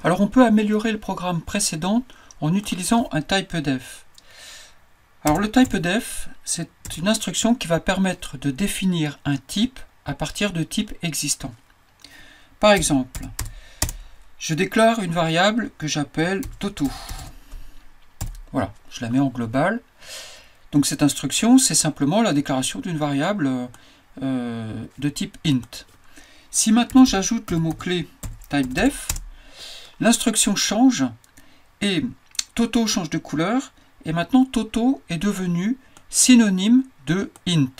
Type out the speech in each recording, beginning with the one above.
Alors on peut améliorer le programme précédent en utilisant un typedef. Alors le typedef, c'est une instruction qui va permettre de définir un type à partir de types existants. Par exemple, je déclare une variable que j'appelle Toto. Voilà, je la mets en global. Donc cette instruction, c'est simplement la déclaration d'une variable de type int. Si maintenant j'ajoute le mot-clé typedef, l'instruction change et Toto change de couleur et maintenant Toto est devenu synonyme de int.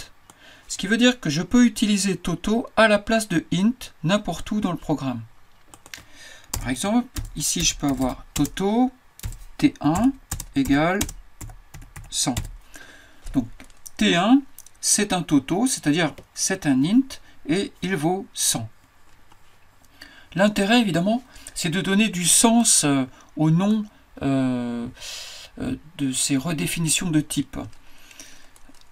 Ce qui veut dire que je peux utiliser Toto à la place de int n'importe où dans le programme. Par exemple, ici je peux avoir Toto T1 égale 100. Donc T1 c'est un Toto, c'est-à-dire c'est un int et il vaut 100. L'intérêt évidemment c'est de donner du sens au nom de ces redéfinitions de type.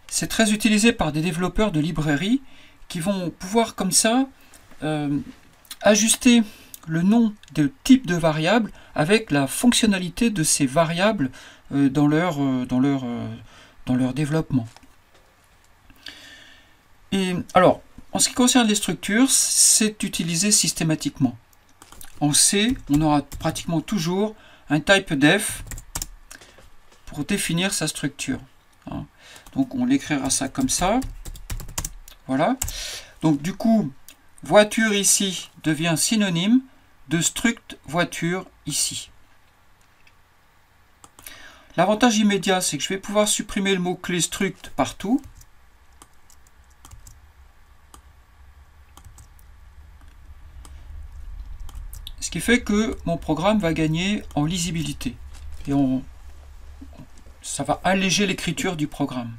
C'est très utilisé par des développeurs de librairies qui vont pouvoir comme ça ajuster le nom de type de variable avec la fonctionnalité de ces variables dans leur développement. Et alors, en ce qui concerne les structures, c'est utilisé systématiquement. En C, on aura pratiquement toujours un typedef pour définir sa structure. Donc on l'écrira ça comme ça. Voilà. Donc du coup, voiture ici devient synonyme de struct voiture ici. L'avantage immédiat, c'est que je vais pouvoir supprimer le mot-clé struct partout. Ce qui fait que mon programme va gagner en lisibilité. Et ça va alléger l'écriture du programme.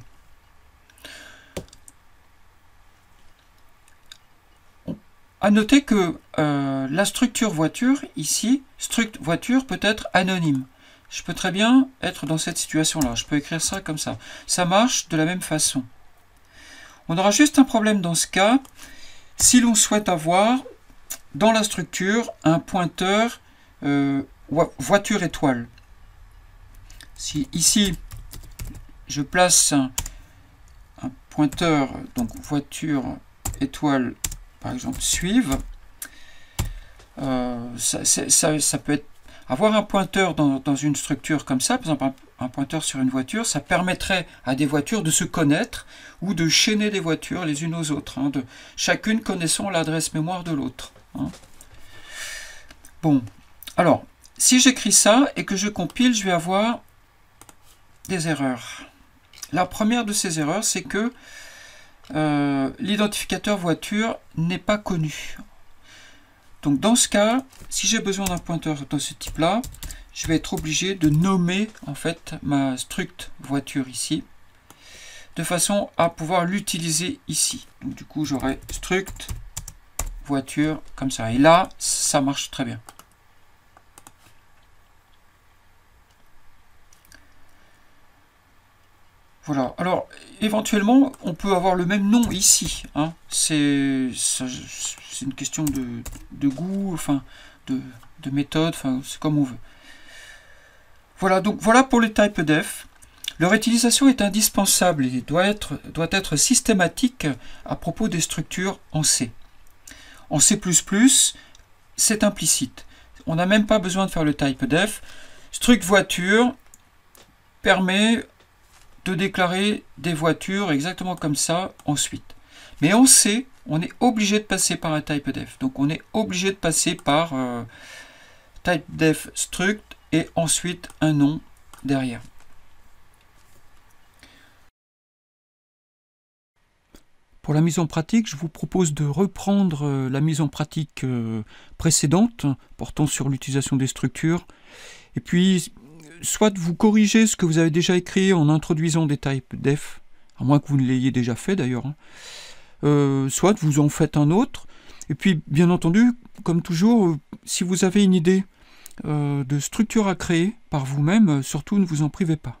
À noter que la structure voiture, ici, struct voiture peut être anonyme. Je peux très bien être dans cette situation-là. Je peux écrire ça comme ça. Ça marche de la même façon. On aura juste un problème dans ce cas, si l'on souhaite avoir dans la structure un pointeur voiture étoile. Si ici je place un pointeur, donc voiture étoile, par exemple suive, ça peut être avoir un pointeur dans une structure comme ça, par exemple un pointeur sur une voiture, ça permettrait à des voitures de se connaître ou de chaîner des voitures les unes aux autres, chacune connaissant l'adresse mémoire de l'autre. Bon, alors, si j'écris ça et que je compile, je vais avoir des erreurs. La première de ces erreurs, c'est que l'identificateur voiture n'est pas connu. Donc dans ce cas, si j'ai besoin d'un pointeur de ce type-là, je vais être obligé de nommer en fait ma struct voiture ici, de façon à pouvoir l'utiliser ici. Donc du coup, j'aurai struct voiture comme ça. Et là, ça marche très bien. Voilà. Alors, éventuellement, on peut avoir le même nom ici. C'est une question de goût, enfin, de méthode, enfin, c'est comme on veut. Voilà, donc voilà pour les typedef. Leur utilisation est indispensable et doit être systématique à propos des structures en C. En C++, c'est implicite. On n'a même pas besoin de faire le typedef. Struct voiture permet de déclarer des voitures exactement comme ça ensuite. Mais en C, on est obligé de passer par un typedef. Donc on est obligé de passer par typedef struct et ensuite un nom derrière. Pour la mise en pratique, je vous propose de reprendre la mise en pratique précédente portant sur l'utilisation des structures et puis soit vous corrigez ce que vous avez déjà écrit en introduisant des typedef, à moins que vous ne l'ayez déjà fait d'ailleurs, soit vous en faites un autre, et puis bien entendu, comme toujours, si vous avez une idée de structure à créer par vous-même, surtout ne vous en privez pas.